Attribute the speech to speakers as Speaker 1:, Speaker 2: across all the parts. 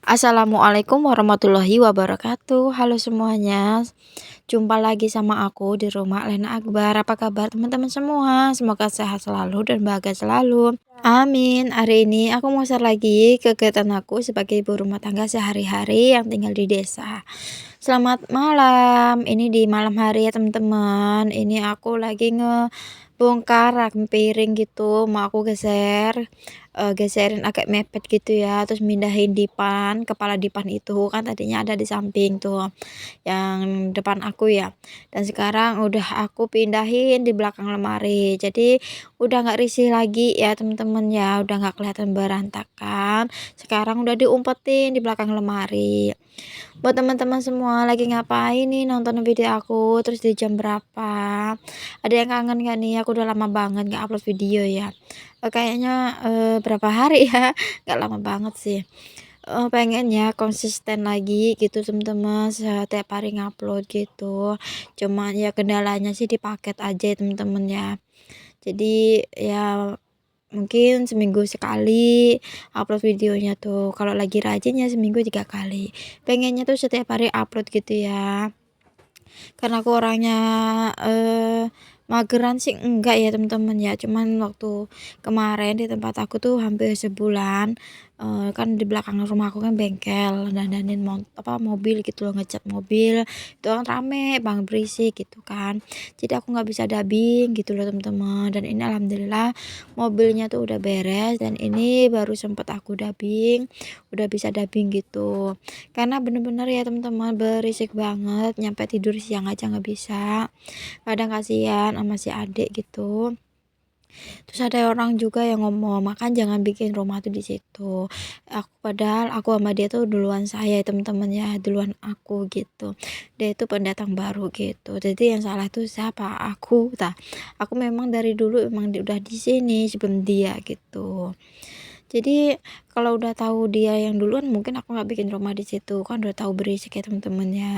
Speaker 1: Assalamualaikum warahmatullahi wabarakatuh. Halo semuanya, jumpa lagi sama aku di rumah Lena Akbar. Apa kabar teman-teman semua? Semoga sehat selalu dan bahagia selalu. Amin. Hari ini aku mau share lagi kegiatan aku sebagai ibu rumah tangga sehari-hari yang tinggal di desa. Selamat malam. Ini di malam hari ya teman-teman. Ini aku lagi ngebongkar rak piring gitu. Mau aku geserin agak mepet gitu ya. Terus mindahin dipan, kepala dipan itu kan tadinya ada di samping tuh, yang depan aku ya. Dan sekarang udah aku pindahin di belakang lemari. Jadi udah nggak risih lagi ya teman-teman ya. Udah nggak kelihatan berantakan. Sekarang udah diumpetin di belakang lemari. Buat teman-teman semua lagi ngapain nih nonton video aku, terus di jam berapa? Ada yang kangen gak nih? Aku udah lama banget nggak upload video ya. Kayaknya berapa hari ya? Nggak lama banget sih. Pengen ya konsisten lagi gitu teman-teman, setiap hari ngupload gitu. Cuman ya kendalanya sih di paket aja ya teman-teman ya. Jadi ya mungkin seminggu sekali upload videonya tuh, kalau lagi rajin ya seminggu 3 kali. Pengennya tuh setiap hari upload gitu ya. Karena aku orangnya, mageran sih enggak ya teman-teman ya, cuman waktu kemarin di tempat aku tuh hampir sebulan, kan di belakang rumah aku kan bengkel, dandanin mobil gitu loh, ngecat mobil, itu kan rame banget, berisik gitu kan. Jadi aku nggak bisa dubbing gitu loh teman-teman, dan ini alhamdulillah mobilnya tuh udah beres dan ini baru sempet aku dubbing, udah bisa dubbing gitu. Karena bener-bener ya teman-teman berisik banget, nyampe tidur siang aja nggak bisa. Kadang kasihan sama si adik gitu. Terus ada orang juga yang ngomong, "Makan jangan bikin rumah tuh di situ." Padahal aku sama dia tuh duluan saya teman-teman ya, duluan aku gitu. Dia itu pendatang baru gitu. Jadi yang salah tuh siapa? Aku. Aku memang dari dulu emang udah di sini sebelum dia gitu. Jadi kalau udah tahu dia yang duluan mungkin aku nggak bikin rumah di situ, kan udah tahu berisik ya teman-teman ya.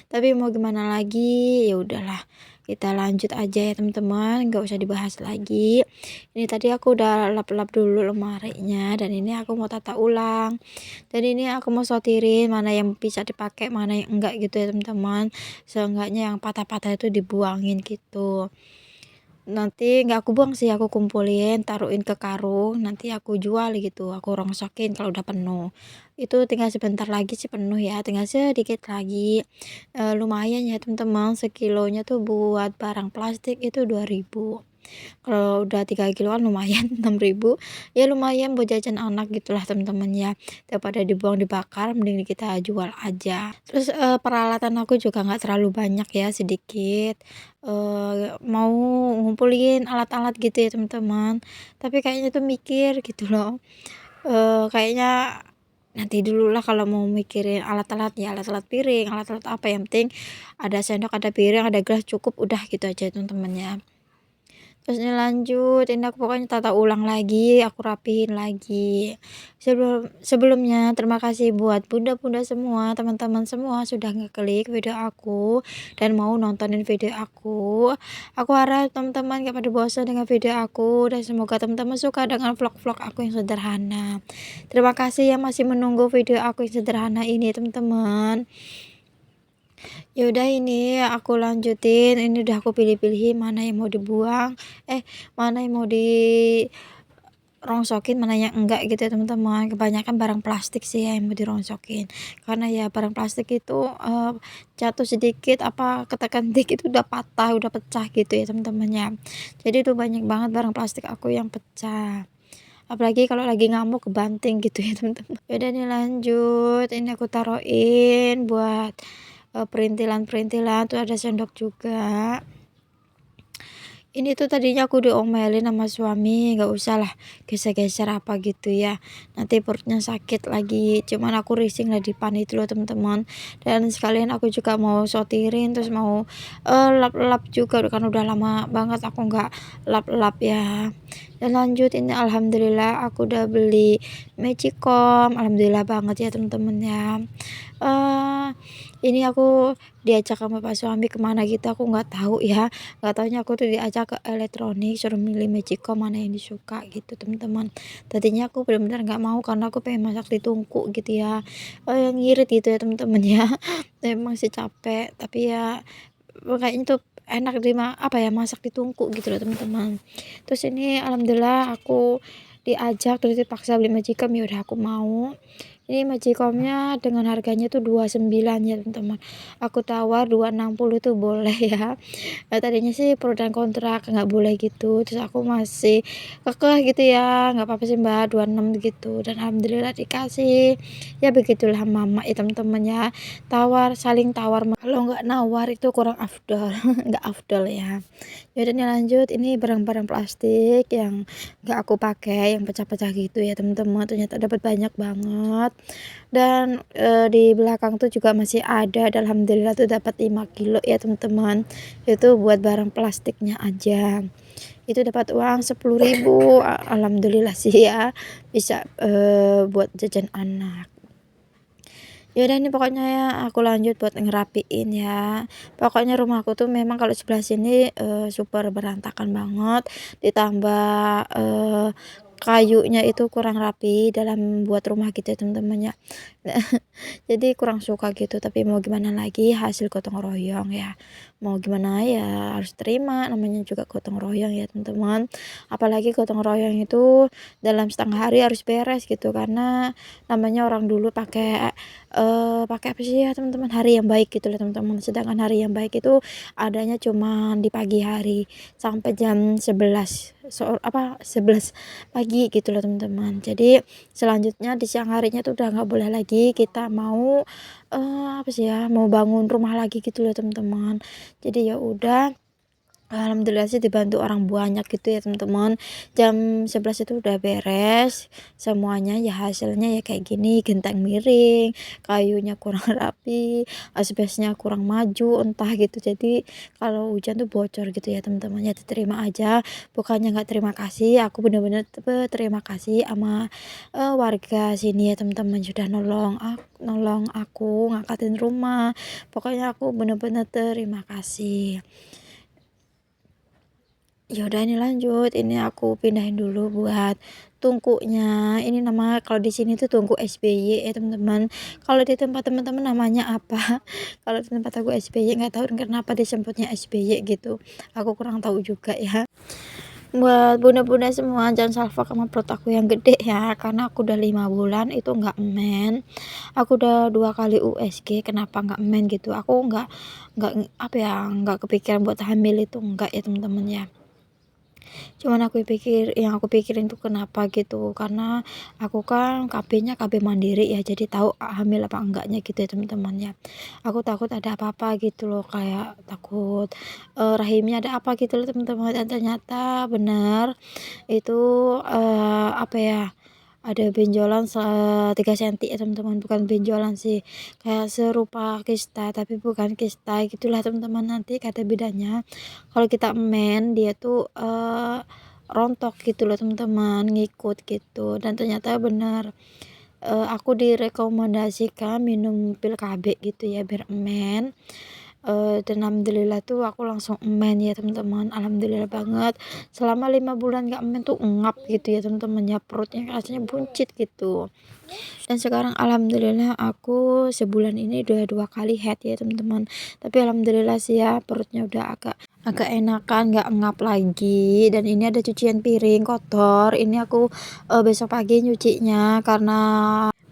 Speaker 1: Tapi mau gimana lagi, ya udahlah kita lanjut aja ya teman-teman, nggak usah dibahas lagi. Ini tadi aku udah lap-lap dulu lemarinya dan ini aku mau tata ulang. Dan ini aku mau sortirin mana yang bisa dipakai, mana yang enggak gitu ya teman-teman. Seenggaknya yang patah-patah itu dibuangin gitu. Nanti nggak aku buang sih, aku kumpulin, taruhin ke karung, nanti aku jual gitu, aku rongsokin kalau udah penuh. Itu tinggal sebentar lagi sih penuh ya, tinggal sedikit lagi. Lumayan ya teman-teman, sekilonya tuh buat barang plastik itu 2.000. Kalau udah 3 kiloan lumayan 6.000, ya lumayan buat jajan anak gitulah teman-teman ya, daripada dibuang dibakar mending kita jual aja. Terus, peralatan aku juga nggak terlalu banyak ya, sedikit, mau ngumpulin alat-alat gitu ya teman-teman, tapi kayaknya tuh mikir gitu loh, kayaknya nanti dulu lah kalau mau mikirin alat-alat ya, alat-alat piring, alat-alat apa, yang penting ada sendok, ada piring, ada gelas cukup udah gitu aja teman-teman ya. Terus ini lanjut, ini aku pokoknya tata ulang lagi, aku rapihin lagi. Sebelumnya terima kasih buat bunda-bunda semua, teman-teman semua sudah ngeklik video aku dan mau nontonin video aku. Aku harap teman-teman gak pada bosan dengan video aku dan semoga teman-teman suka dengan vlog-vlog aku yang sederhana. Terima kasih yang masih menunggu video aku yang sederhana ini teman-teman. Ya udah ini aku lanjutin, ini udah aku pilih-pilihin mana yang mau dibuang, mana yang mau dirongsokin, mana yang enggak gitu ya teman-teman. Kebanyakan barang plastik sih ya yang mau dirongsokin. Karena ya barang plastik itu, jatuh sedikit apa ketekan dikit udah patah, udah pecah gitu ya teman-teman ya. Jadi tuh banyak banget barang plastik aku yang pecah. Apalagi kalau lagi ngamuk kebanting gitu ya teman-teman. Ya udah nih lanjut, ini aku taruhin buat perintilan-perintilan, tuh ada sendok juga. Ini tuh tadinya aku diomelin sama suami, nggak usah lah geser-geser apa gitu ya, nanti perutnya sakit lagi. Cuman aku rising lah dipan itu loh teman-teman, dan sekalian aku juga mau sortirin, terus mau lap-lap juga kan udah lama banget aku nggak lap-lap ya. Dan lanjut ini alhamdulillah aku udah beli magicom, alhamdulillah banget ya teman-teman ya. Ini aku diajak sama pak suami kemana gitu aku nggak tahu ya, nggak taunya aku tuh diajak ke elektronik, suruh milih magicom mana yang disuka gitu teman-teman. Tadinya aku benar-benar nggak mau karena aku pengen masak di tungku gitu ya, ngirit gitu ya teman-teman ya. Emang sih capek, tapi ya kayaknya tuh enak apa ya, masak di tungku gitu loh teman-teman. Terus ini alhamdulillah aku diajak terus dipaksa beli magicom, ya udah aku mau. Ini magicomnya dengan harganya tuh 29 ya teman-teman. Aku tawar 260 tuh boleh ya. Tadinya sih pro dan kontra nggak boleh gitu, terus aku masih kekeh gitu ya, "Nggak apa-apa sih Mbak, 26," gitu, dan alhamdulillah dikasih. Ya begitulah mama ya teman-teman ya, saling tawar, kalau nggak nawar itu kurang afdol, nggak afdol ya. Ya udah nih lanjut, ini barang-barang plastik yang nggak aku pakai, yang pecah-pecah gitu ya teman-teman, ternyata dapat banyak banget. Dan, di belakang tuh juga masih ada, dan alhamdulillah tuh dapat 5 kilo ya teman-teman. Itu buat barang plastiknya aja. Itu dapat uang 10.000, alhamdulillah sih ya, bisa, buat jajan anak. Ya udah nih pokoknya ya aku lanjut buat ngerapiin ya. Pokoknya rumahku tuh memang kalau sebelah sini, super berantakan banget, ditambah, kayunya itu kurang rapi dalam buat rumah gitu ya teman-teman ya. Jadi kurang suka gitu, tapi mau gimana lagi, hasil gotong royong ya. Mau gimana ya harus terima, namanya juga gotong royong ya teman-teman. Apalagi gotong royong itu dalam setengah hari harus beres gitu, karena namanya orang dulu pakai, pakai apa sih ya teman-teman, hari yang baik gitu loh teman-teman. Sedangkan hari yang baik itu adanya cuman di pagi hari sampai jam 11 11 pagi gitu loh teman-teman. Jadi selanjutnya di siang harinya tuh udah nggak boleh lagi kita mau, apa sih ya, mau bangun rumah lagi gitu loh teman-teman. Jadi ya udah, alhamdulillah sih dibantu orang banyak gitu ya teman-teman. Jam 11 itu udah beres semuanya, ya hasilnya ya kayak gini, genteng miring, kayunya kurang rapi, asbesnya kurang maju entah gitu. Jadi kalau hujan tuh bocor gitu ya teman-teman, ya diterima aja. Bukannya nggak terima kasih, aku bener-bener berterima kasih sama, warga sini ya teman-teman, sudah nolong aku ngangkatin rumah. Pokoknya aku bener-bener terima kasih. Ya udah ini lanjut, ini aku pindahin dulu buat tungkunya. Ini nama kalau di sini tuh tungku SBY ya teman-teman. Kalau di tempat teman-teman namanya apa? Kalau di tempat aku SBY, nggak tahu kenapa disebutnya SBY gitu. Aku kurang tahu juga ya. Buat bunda-bunda semua, jangan salfok sama perut aku yang gede ya, karena aku udah 5 bulan itu nggak men. Aku udah 2 kali USG, kenapa nggak men gitu. Aku nggak apa ya, nggak kepikiran buat hamil itu enggak ya teman-teman ya. Cuman yang aku pikirin tuh kenapa gitu, karena aku kan KB-nya KB mandiri ya, jadi tahu hamil apa enggaknya gitu ya teman-teman ya. Aku takut ada apa-apa gitu loh, kayak takut, rahimnya ada apa gitu loh teman-teman, dan ternyata benar itu, apa ya, ada benjolan 3 senti ya teman-teman, bukan benjolan sih, kayak serupa kista tapi bukan kista gitulah teman-teman. Nanti kata bedanya kalau kita men dia tuh, rontok gitu loh teman-teman, ngikut gitu, dan ternyata benar, aku direkomendasikan minum pil KB gitu ya biar men. Dan alhamdulillah tuh aku langsung emen ya teman-teman, alhamdulillah banget. Selama 5 bulan nggak emen tuh ngap gitu ya teman-teman ya, perutnya rasanya buncit gitu. Dan sekarang alhamdulillah aku sebulan ini udah 2 kali head ya teman-teman. Tapi alhamdulillah sih ya perutnya udah agak agak enakan, nggak ngap lagi. Dan ini ada cucian piring kotor, ini aku, besok pagi nyucinya karena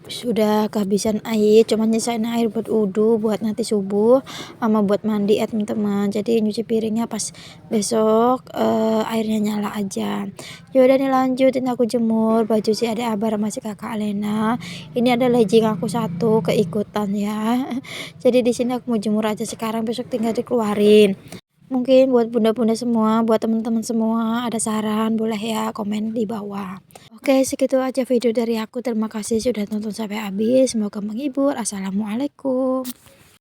Speaker 1: sudah kehabisan air, cuman nyisain air buat wudu, buat nanti subuh, sama buat mandi ya teman-teman. Jadi nyuci piringnya pas besok, airnya nyala aja. Ya udah nih lanjutin aku jemur baju si Ade Abar sama si Kakak Alena. Ini ada legging aku satu keikutan ya. Jadi di sini aku mau jemur aja sekarang, besok tinggal dikeluarin. Mungkin buat bunda-bunda semua, buat teman-teman semua ada saran boleh ya komen di bawah. Oke, segitu aja video dari aku. Terima kasih sudah tonton sampai habis. Semoga menghibur. Assalamualaikum.